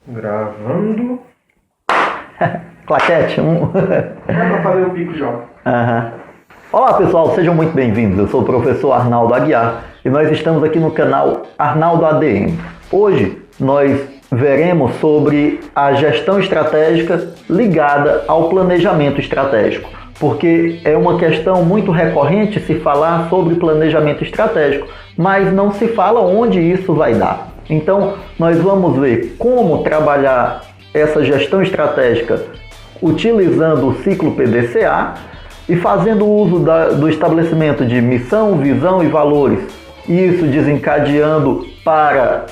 Gravando. Claquete. É pra fazer o pico já. Uhum. Olá pessoal, sejam muito bem-vindos. Eu sou o professor Arnaldo Aguiar e nós estamos aqui no canal Arnaldo ADM. Hoje nós veremos sobre a gestão estratégica ligada ao planejamento estratégico, porque é uma questão muito recorrente se falar sobre planejamento estratégico, mas não se fala onde isso vai dar. Então nós vamos ver como trabalhar essa gestão estratégica utilizando o ciclo PDCA e fazendo uso do estabelecimento de missão, visão e valores. Isso desencadeando para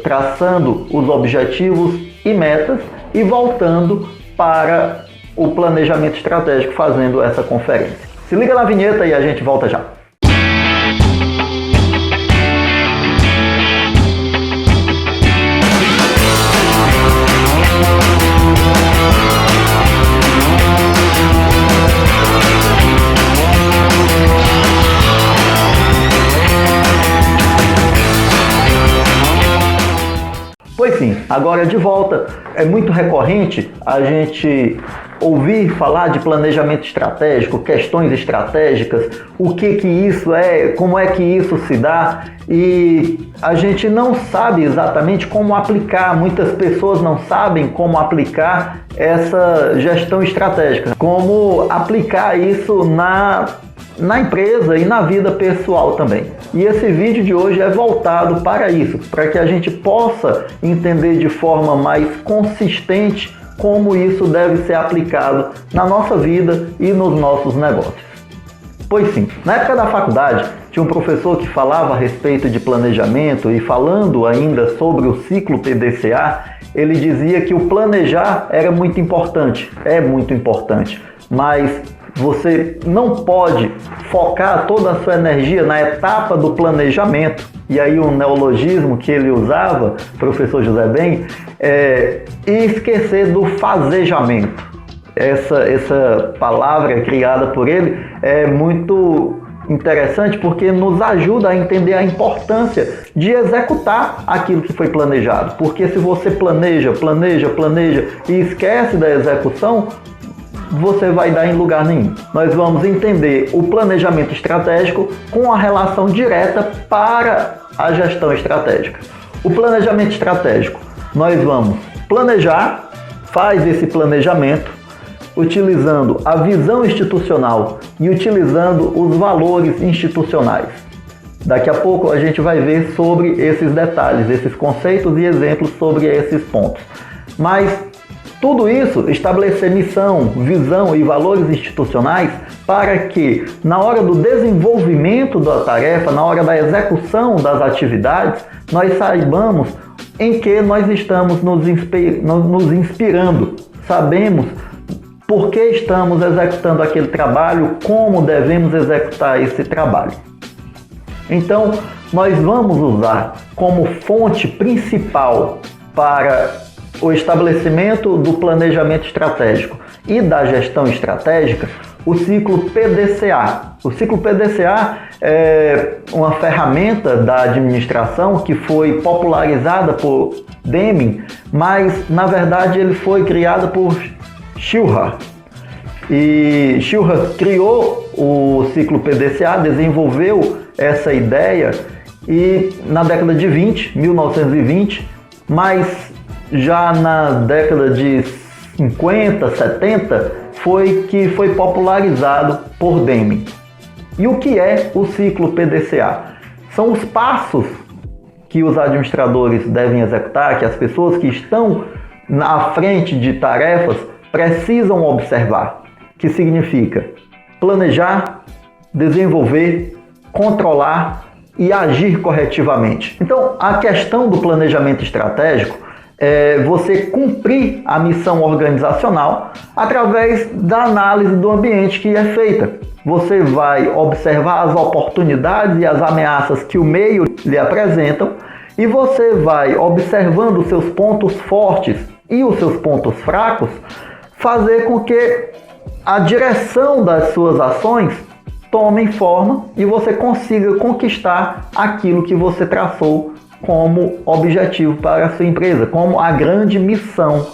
traçando os objetivos e metas e voltando para o planejamento estratégico fazendo essa conferência. Se liga na vinheta e a gente volta já. Pois sim, agora de volta, é muito recorrente a gente ouvir falar de planejamento estratégico, questões estratégicas, o que isso é, como é que isso se dá, e a gente não sabe exatamente como aplicar, muitas pessoas não sabem como aplicar essa gestão estratégica, como aplicar isso na empresa e na vida pessoal também. E esse vídeo de hoje é voltado para isso, para que a gente possa entender de forma mais consistente como isso deve ser aplicado na nossa vida e nos nossos negócios. Pois sim, na época da faculdade tinha um professor que falava a respeito de planejamento e falando ainda sobre o ciclo PDCA, ele dizia que o planejar era muito importante, é muito importante, mas você não pode focar toda a sua energia na etapa do planejamento. E aí um neologismo que ele usava, professor José Ben, e esquecer do fazejamento. Essa palavra criada por ele é muito interessante porque nos ajuda a entender a importância de executar aquilo que foi planejado. Porque se você planeja e esquece da execução, você vai dar em lugar nenhum. Nós vamos entender o planejamento estratégico com a relação direta para a gestão estratégica. O planejamento estratégico, nós vamos planejar, faz esse planejamento utilizando a visão institucional e utilizando os valores institucionais. Daqui a pouco a gente vai ver sobre esses detalhes, esses conceitos e exemplos sobre esses pontos. Mas tudo isso, estabelecer missão, visão e valores institucionais para que, na hora do desenvolvimento da tarefa, na hora da execução das atividades, nós saibamos em que nós estamos nos inspirando, sabemos por que estamos executando aquele trabalho, como devemos executar esse trabalho. Então, nós vamos usar como fonte principal para o estabelecimento do planejamento estratégico e da gestão estratégica, o ciclo PDCA. O ciclo PDCA é uma ferramenta da administração que foi popularizada por Deming, mas na verdade ele foi criado por Shilhar. E Shilhar criou o ciclo PDCA, desenvolveu essa ideia e na década de 1920, mas já na década de 50, 70, foi popularizado por Deming. E o que é o ciclo PDCA? São os passos que os administradores devem executar, que as pessoas que estão à frente de tarefas precisam observar, que significa planejar, desenvolver, controlar e agir corretivamente. Então, a questão do planejamento estratégico é você cumprir a missão organizacional através da análise do ambiente que é feita. Você vai observar as oportunidades e as ameaças que o meio lhe apresentam e você vai, observando os seus pontos fortes e os seus pontos fracos, fazer com que a direção das suas ações tome forma e você consiga conquistar aquilo que você traçou como objetivo para a sua empresa, como a grande missão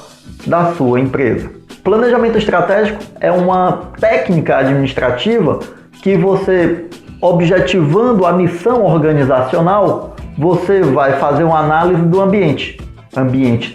da sua empresa. Planejamento estratégico é uma técnica administrativa que você, objetivando a missão organizacional, você vai fazer uma análise do ambiente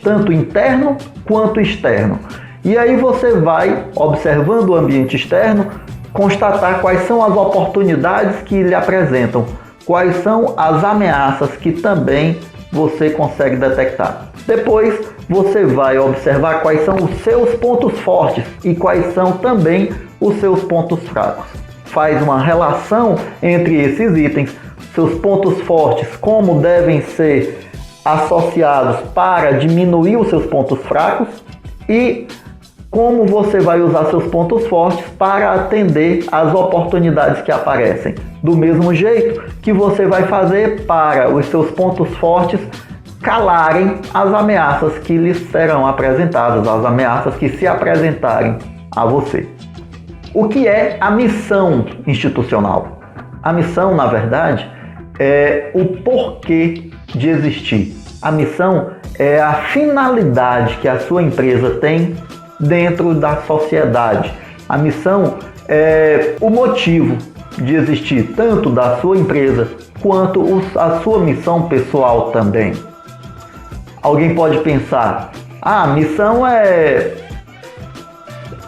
tanto interno quanto externo. E aí você vai, observando o ambiente externo, constatar quais são as oportunidades que lhe apresentam, quais são as ameaças que também você consegue detectar. Depois você vai observar quais são os seus pontos fortes e quais são também os seus pontos fracos. Faz uma relação entre esses itens, seus pontos fortes, como devem ser associados para diminuir os seus pontos fracos e como você vai usar seus pontos fortes para atender às oportunidades que aparecem. Do mesmo jeito que você vai fazer para os seus pontos fortes calarem as ameaças que lhes serão apresentadas, as ameaças que se apresentarem a você. O que é a missão institucional? A missão, na verdade, é o porquê de existir. A missão é a finalidade que a sua empresa tem dentro da sociedade. A missão é o motivo de existir tanto da sua empresa quanto a sua missão pessoal também. Alguém pode pensar, a missão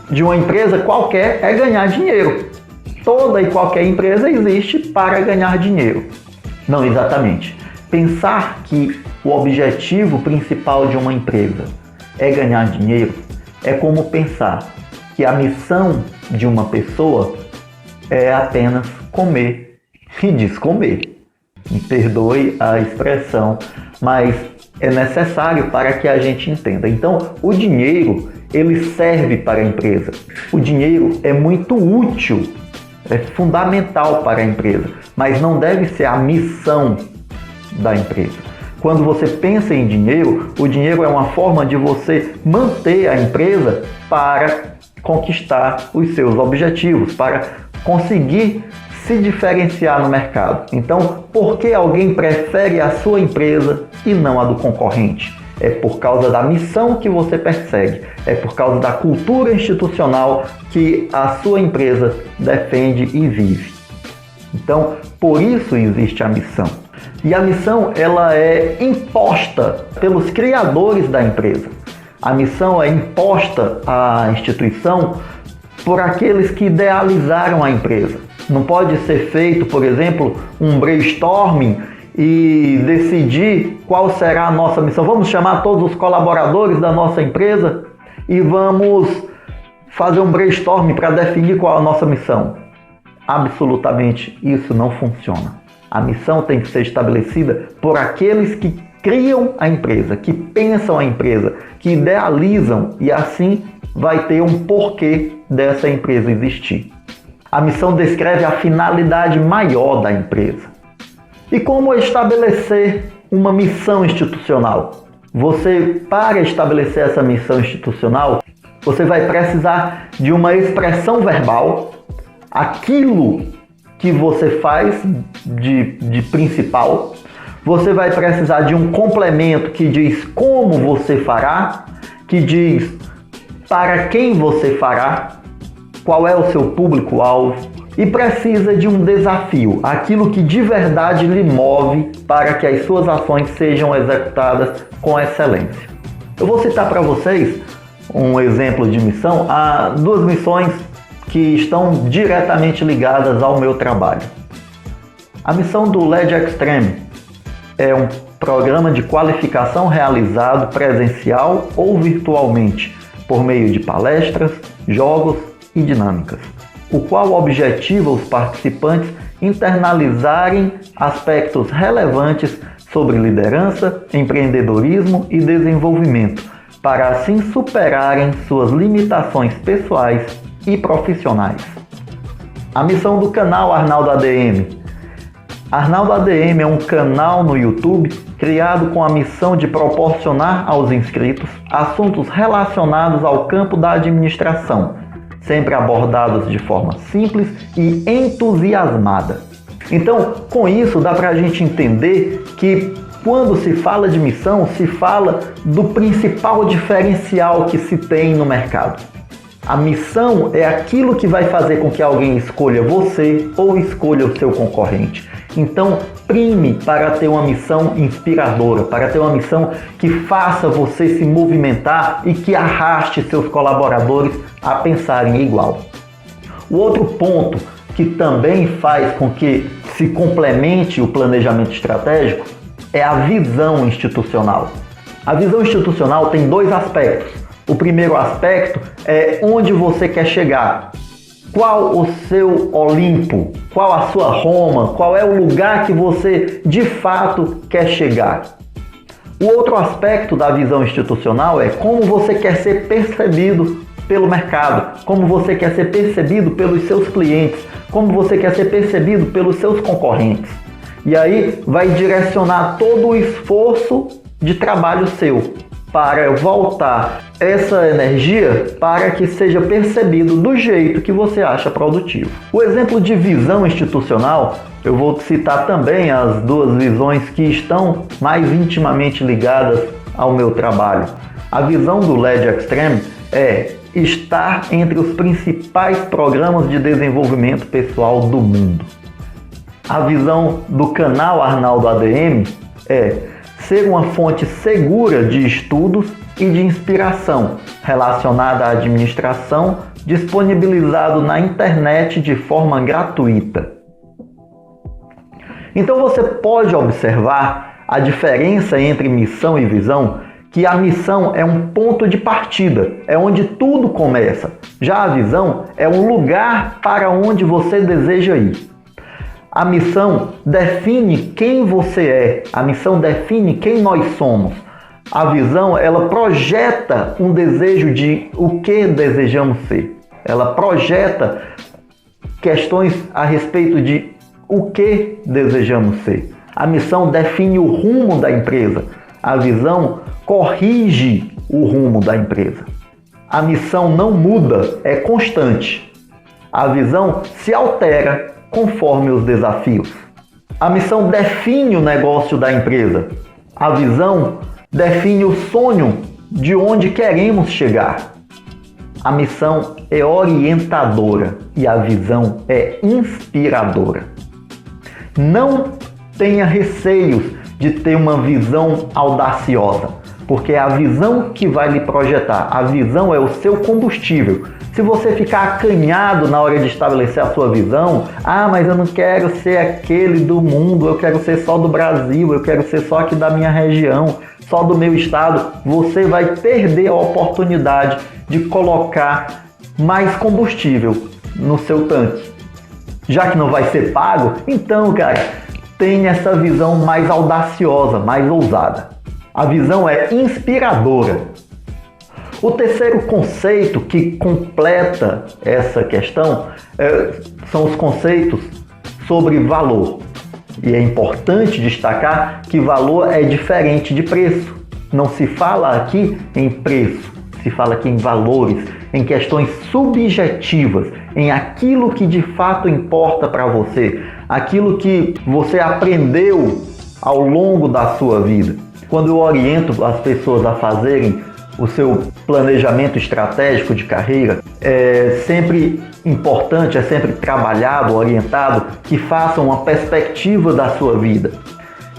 de uma empresa qualquer é ganhar dinheiro. Toda e qualquer empresa existe para ganhar dinheiro. Não exatamente. Pensar que o objetivo principal de uma empresa é ganhar dinheiro é como pensar que a missão de uma pessoa é apenas comer e descomer. Me perdoe a expressão, mas é necessário para que a gente entenda. Então, o dinheiro, ele serve para a empresa. O dinheiro é muito útil, é fundamental para a empresa, mas não deve ser a missão da empresa. Quando você pensa em dinheiro, o dinheiro é uma forma de você manter a empresa para conquistar os seus objetivos, para conseguir se diferenciar no mercado. Então, por que alguém prefere a sua empresa e não a do concorrente? É por causa da missão que você persegue, é por causa da cultura institucional que a sua empresa defende e vive. Então, por isso existe a missão. E a missão, ela é imposta pelos criadores da empresa. A missão é imposta à instituição por aqueles que idealizaram a empresa. Não pode ser feito, por exemplo, um brainstorming e decidir qual será a nossa missão. Vamos chamar todos os colaboradores da nossa empresa e vamos fazer um brainstorming para definir qual é a nossa missão. Absolutamente isso não funciona. A missão tem que ser estabelecida por aqueles que criam a empresa, que pensam a empresa, que idealizam, e assim vai ter um porquê dessa empresa existir. A missão descreve a finalidade maior da empresa. E como estabelecer uma missão institucional? Para estabelecer essa missão institucional, você vai precisar de uma expressão verbal, aquilo que você faz de principal. Você vai precisar de um complemento que diz como você fará, que diz para quem você fará, qual é o seu público-alvo, e precisa de um desafio, aquilo que de verdade lhe move para que as suas ações sejam executadas com excelência. Eu vou citar para vocês um exemplo de missão, há duas missões que estão diretamente ligadas ao meu trabalho. A missão do LED Extreme é um programa de qualificação realizado presencial ou virtualmente por meio de palestras, jogos e dinâmicas, o qual objetiva os participantes internalizarem aspectos relevantes sobre liderança, empreendedorismo e desenvolvimento, para assim superarem suas limitações pessoais e profissionais. A missão do canal Arnaldo ADM. Arnaldo ADM é um canal no YouTube criado com a missão de proporcionar aos inscritos assuntos relacionados ao campo da administração, sempre abordados de forma simples e entusiasmada. Então, com isso, dá para a gente entender que Quando se fala de missão, se fala do principal diferencial que se tem no mercado. A missão é aquilo que vai fazer com que alguém escolha você ou escolha o seu concorrente. Então, prime para ter uma missão inspiradora, para ter uma missão que faça você se movimentar e que arraste seus colaboradores a pensarem igual. O outro ponto que também faz com que se complemente o planejamento estratégico é a visão institucional. A visão institucional tem dois aspectos. O primeiro aspecto é onde você quer chegar. Qual o seu Olimpo? Qual a sua Roma? Qual é o lugar que você de fato quer chegar? O outro aspecto da visão institucional é como você quer ser percebido pelo mercado, como você quer ser percebido pelos seus clientes, como você quer ser percebido pelos seus concorrentes. E aí vai direcionar todo o esforço de trabalho seu para voltar essa energia para que seja percebido do jeito que você acha produtivo. O exemplo de visão institucional, eu vou citar também as duas visões que estão mais intimamente ligadas ao meu trabalho. A visão do LED Extreme é estar entre os principais programas de desenvolvimento pessoal do mundo. A visão do canal Arnaldo ADM é ser uma fonte segura de estudos e de inspiração relacionada à administração, disponibilizado na internet de forma gratuita. Então você pode observar a diferença entre missão e visão, que a missão é um ponto de partida, é onde tudo começa. Já a visão é um lugar para onde você deseja ir. A missão define quem você é, a missão define quem nós somos. A visão, ela projeta um desejo de o que desejamos ser. Ela projeta questões a respeito de o que desejamos ser. A missão define o rumo da empresa. A visão corrige o rumo da empresa. A missão não muda, é constante. A visão se altera conforme os desafios. A missão define o negócio da empresa. A visão define o sonho de onde queremos chegar. A missão é orientadora e a visão é inspiradora. Não tenha receios de ter uma visão audaciosa, porque é a visão que vai lhe projetar. A visão é o seu combustível. Se você ficar acanhado na hora de estabelecer a sua visão, mas eu não quero ser aquele do mundo, eu quero ser só do Brasil, eu quero ser só aqui da minha região, só do meu estado, você vai perder a oportunidade de colocar mais combustível no seu tanque. Já que não vai ser pago, então, cara, tenha essa visão mais audaciosa, mais ousada. A visão é inspiradora. O terceiro conceito que completa essa questão são os conceitos sobre valor. E é importante destacar que valor é diferente de preço. Não se fala aqui em preço, se fala aqui em valores, em questões subjetivas, em aquilo que de fato importa para você, aquilo que você aprendeu ao longo da sua vida. Quando eu oriento as pessoas a fazerem o seu planejamento estratégico de carreira, é sempre importante, é sempre trabalhado, orientado, que façam uma perspectiva da sua vida,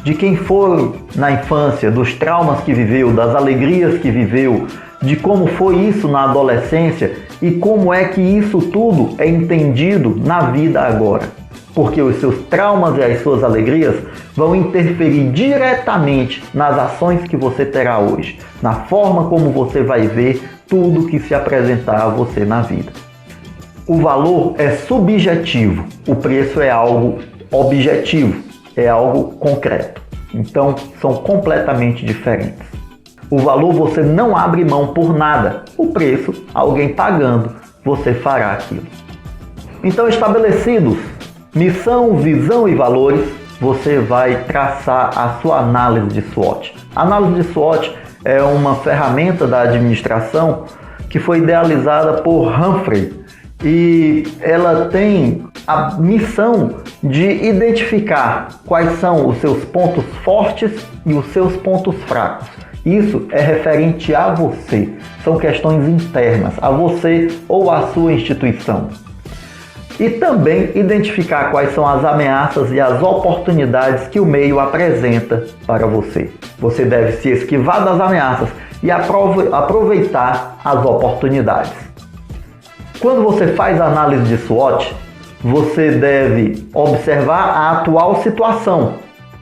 de quem foi na infância, dos traumas que viveu, das alegrias que viveu, de como foi isso na adolescência e como é que isso tudo é entendido na vida agora. Porque os seus traumas e as suas alegrias vão interferir diretamente nas ações que você terá hoje, na forma como você vai ver tudo que se apresentar a você na vida. O valor é subjetivo, o preço é algo objetivo, é algo concreto. Então, são completamente diferentes. O valor você não abre mão por nada, o preço, alguém pagando, você fará aquilo. Então, estabelecidos missão, visão e valores, você vai traçar a sua análise de SWOT. A análise de SWOT é uma ferramenta da administração que foi idealizada por Humphrey e ela tem a missão de identificar quais são os seus pontos fortes e os seus pontos fracos. Isso é referente a você, são questões internas, a você ou a sua instituição. E também identificar quais são as ameaças e as oportunidades que o meio apresenta para você. Você deve se esquivar das ameaças e aproveitar as oportunidades. Quando você faz a análise de SWOT, você deve observar a atual situação.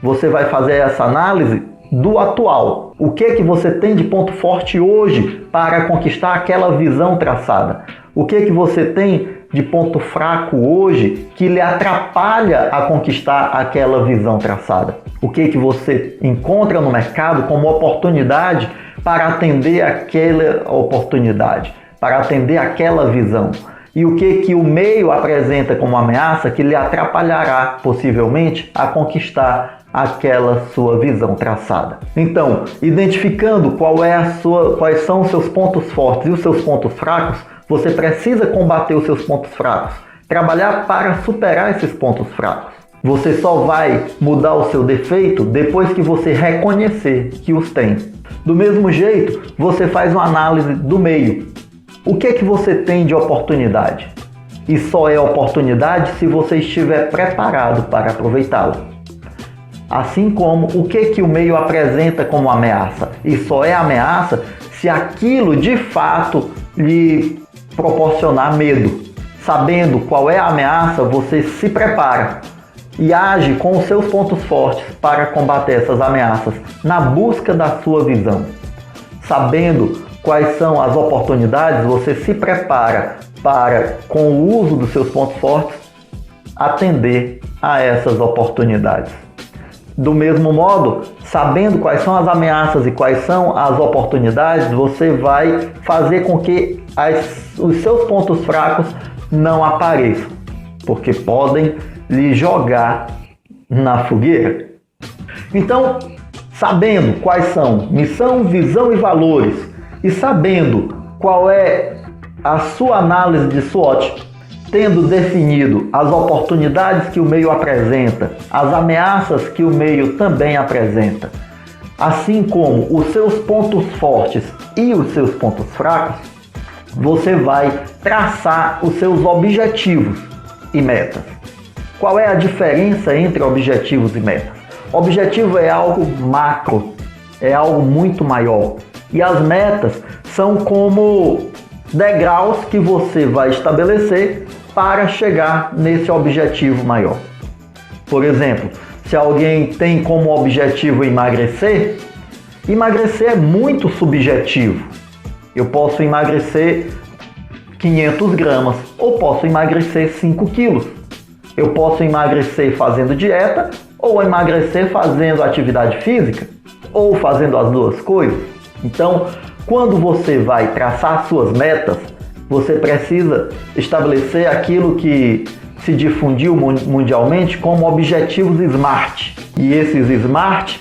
Você vai fazer essa análise do atual. O que você tem de ponto forte hoje para conquistar aquela visão traçada? O que você tem de ponto fraco hoje que lhe atrapalha a conquistar aquela visão traçada? O que você encontra no mercado como oportunidade para atender aquela oportunidade, para atender aquela visão? E o que o meio apresenta como ameaça que lhe atrapalhará, possivelmente, a conquistar aquela sua visão traçada. Então, identificando quais são os seus pontos fortes e os seus pontos fracos, você precisa combater os seus pontos fracos, trabalhar para superar esses pontos fracos. Você só vai mudar o seu defeito depois que você reconhecer que os tem. Do mesmo jeito, você faz uma análise do meio. O que você tem de oportunidade? E só é oportunidade se você estiver preparado para aproveitá-la. Assim como o que o meio apresenta como ameaça. E só é ameaça se aquilo de fato lhe proporcionar medo. Sabendo qual é a ameaça, você se prepara e age com os seus pontos fortes para combater essas ameaças na busca da sua visão. Sabendo quais são as oportunidades, você se prepara para, com o uso dos seus pontos fortes, atender a essas oportunidades. Do mesmo modo, sabendo quais são as ameaças e quais são as oportunidades, você vai fazer com que os seus pontos fracos não apareçam, porque podem lhe jogar na fogueira. Então, sabendo quais são missão, visão e valores, e sabendo qual é a sua análise de SWOT, tendo definido as oportunidades que o meio apresenta, as ameaças que o meio também apresenta, assim como os seus pontos fortes e os seus pontos fracos, você vai traçar os seus objetivos e metas. Qual é a diferença entre objetivos e metas? Objetivo é algo macro, é algo muito maior. E as metas são como degraus que você vai estabelecer para chegar nesse objetivo maior. Por exemplo, se alguém tem como objetivo emagrecer, emagrecer é muito subjetivo. Eu posso emagrecer 500 gramas ou posso emagrecer 5 quilos. Eu posso emagrecer fazendo dieta ou emagrecer fazendo atividade física ou fazendo as duas coisas. Então, quando você vai traçar suas metas, você precisa estabelecer aquilo que se difundiu mundialmente como objetivos SMART. E esses SMART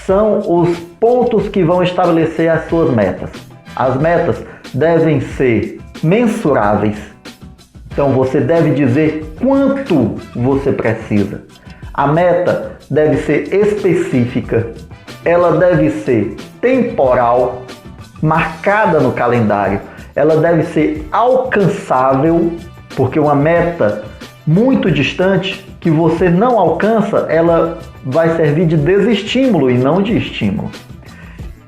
são os pontos que vão estabelecer as suas metas. As metas devem ser mensuráveis. Então você deve dizer quanto você precisa. A meta deve ser específica. Ela deve ser temporal, marcada no calendário. Ela deve ser alcançável, porque uma meta muito distante que você não alcança, ela vai servir de desestímulo e não de estímulo.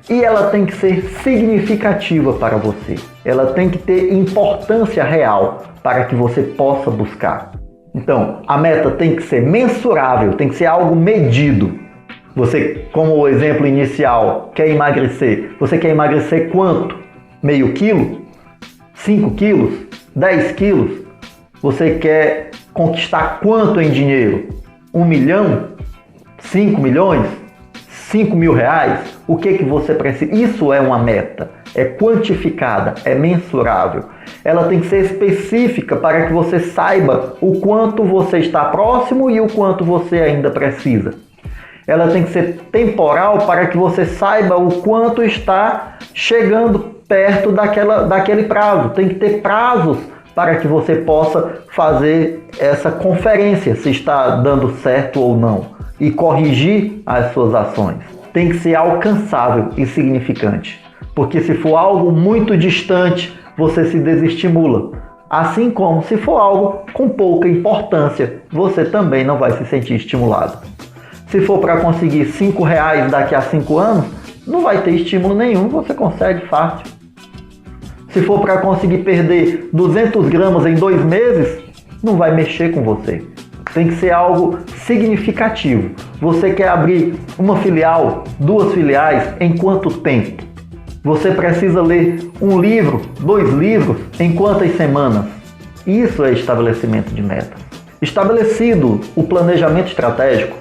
E ela tem que ser significativa para você. Ela tem que ter importância real para que você possa buscar. Então, a meta tem que ser mensurável, tem que ser algo medido. Você, como o exemplo inicial, quer emagrecer. Você quer emagrecer quanto? Meio quilo? 5 quilos? 10 quilos? Você quer conquistar quanto em dinheiro? 1 milhão? 5 milhões? 5 mil reais? O que você precisa? Isso é uma meta. É quantificada, é mensurável. Ela tem que ser específica para que você saiba o quanto você está próximo e o quanto você ainda precisa. Ela tem que ser temporal para que você saiba o quanto está chegando perto daquele prazo. Tem que ter prazos para que você possa fazer essa conferência, se está dando certo ou não, e corrigir as suas ações. Tem que ser alcançável e significante, porque se for algo muito distante, você se desestimula. Assim como se for algo com pouca importância, você também não vai se sentir estimulado. Se for para conseguir R$5 daqui a 5 anos, não vai ter estímulo nenhum, você consegue fácil. Se for para conseguir perder 200 gramas em 2 meses, não vai mexer com você. Tem que ser algo significativo. Você quer abrir uma filial, 2 filiais, em quanto tempo? Você precisa ler 1 livro, 2 livros, em quantas semanas? Isso é estabelecimento de metas. Estabelecido o planejamento estratégico,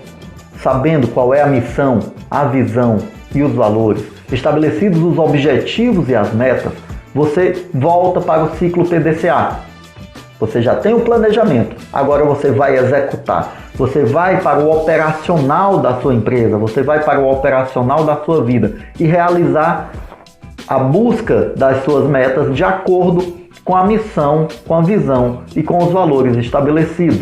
sabendo qual é a missão, a visão e os valores, estabelecidos os objetivos e as metas, você volta para o ciclo PDCA. Você já tem o planejamento, agora você vai executar. Você vai para o operacional da sua empresa, você vai para o operacional da sua vida e realizar a busca das suas metas de acordo com a missão, com a visão e com os valores estabelecidos.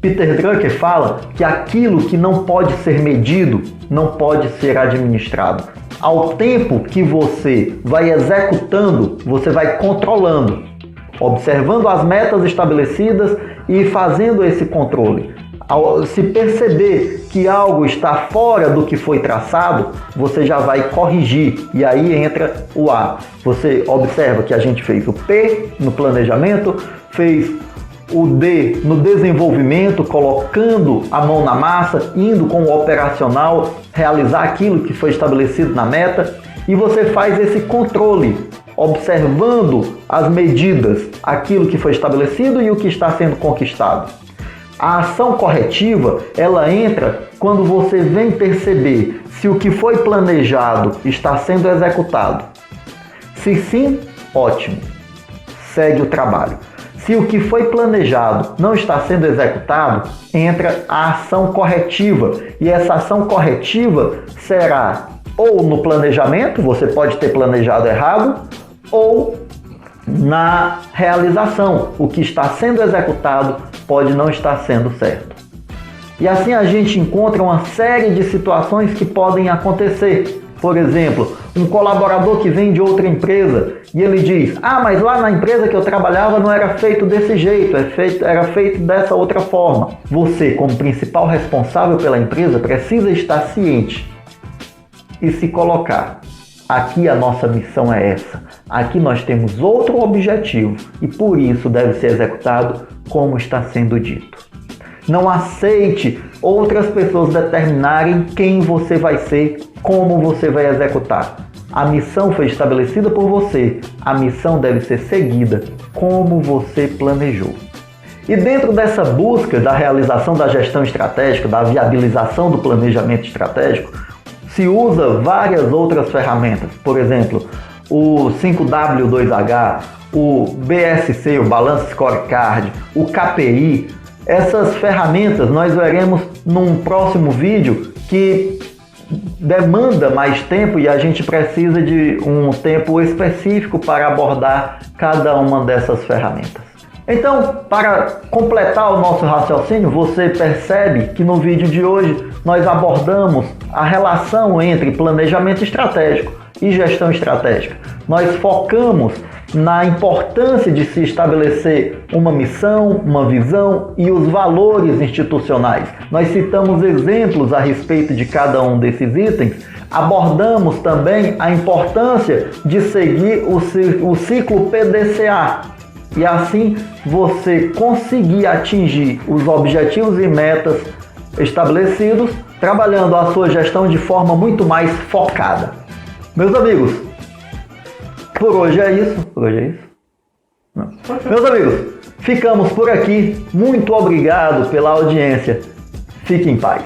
Peter Drucker fala que aquilo que não pode ser medido não pode ser administrado. Ao tempo que você vai executando, você vai controlando, observando as metas estabelecidas e fazendo esse controle. Ao se perceber que algo está fora do que foi traçado, você já vai corrigir e aí entra o A. Você observa que a gente fez o P no planejamento, fez o D no desenvolvimento, colocando a mão na massa, indo com o operacional, realizar aquilo que foi estabelecido na meta, e você faz esse controle, observando as medidas, aquilo que foi estabelecido e o que está sendo conquistado. A ação corretiva, ela entra quando você vem perceber se o que foi planejado está sendo executado. Se sim, ótimo, segue o trabalho. Se o que foi planejado não está sendo executado, entra a ação corretiva. E essa ação corretiva será ou no planejamento, você pode ter planejado errado, ou na realização. O que está sendo executado pode não estar sendo certo. E assim a gente encontra uma série de situações que podem acontecer. Por exemplo, um colaborador que vem de outra empresa e ele diz: ah, mas lá na empresa que eu trabalhava não era feito desse jeito, era feito dessa outra forma. Você, como principal responsável pela empresa, precisa estar ciente e se colocar: aqui a nossa missão é essa, aqui nós temos outro objetivo e por isso deve ser executado como está sendo dito. Não aceite outras pessoas determinarem quem você vai ser, como você vai executar. A missão foi estabelecida por você, a missão deve ser seguida como você planejou. E dentro dessa busca da realização da gestão estratégica, da viabilização do planejamento estratégico, se usa várias outras ferramentas, por exemplo, o 5W2H, o BSC, o Balance Scorecard, o KPI. Essas ferramentas nós veremos num próximo vídeo que demanda mais tempo e a gente precisa de um tempo específico para abordar cada uma dessas ferramentas. Então, para completar o nosso raciocínio, você percebe que no vídeo de hoje nós abordamos a relação entre planejamento estratégico e gestão estratégica. Nós focamos na importância de se estabelecer uma missão, uma visão e os valores institucionais. Nós citamos exemplos a respeito de cada um desses itens. Abordamos também a importância de seguir o ciclo PDCA e assim você conseguir atingir os objetivos e metas estabelecidos, trabalhando a sua gestão de forma muito mais focada. Meus amigos, por hoje é isso. Não. Meus amigos, ficamos por aqui. Muito obrigado pela audiência. Fique em paz.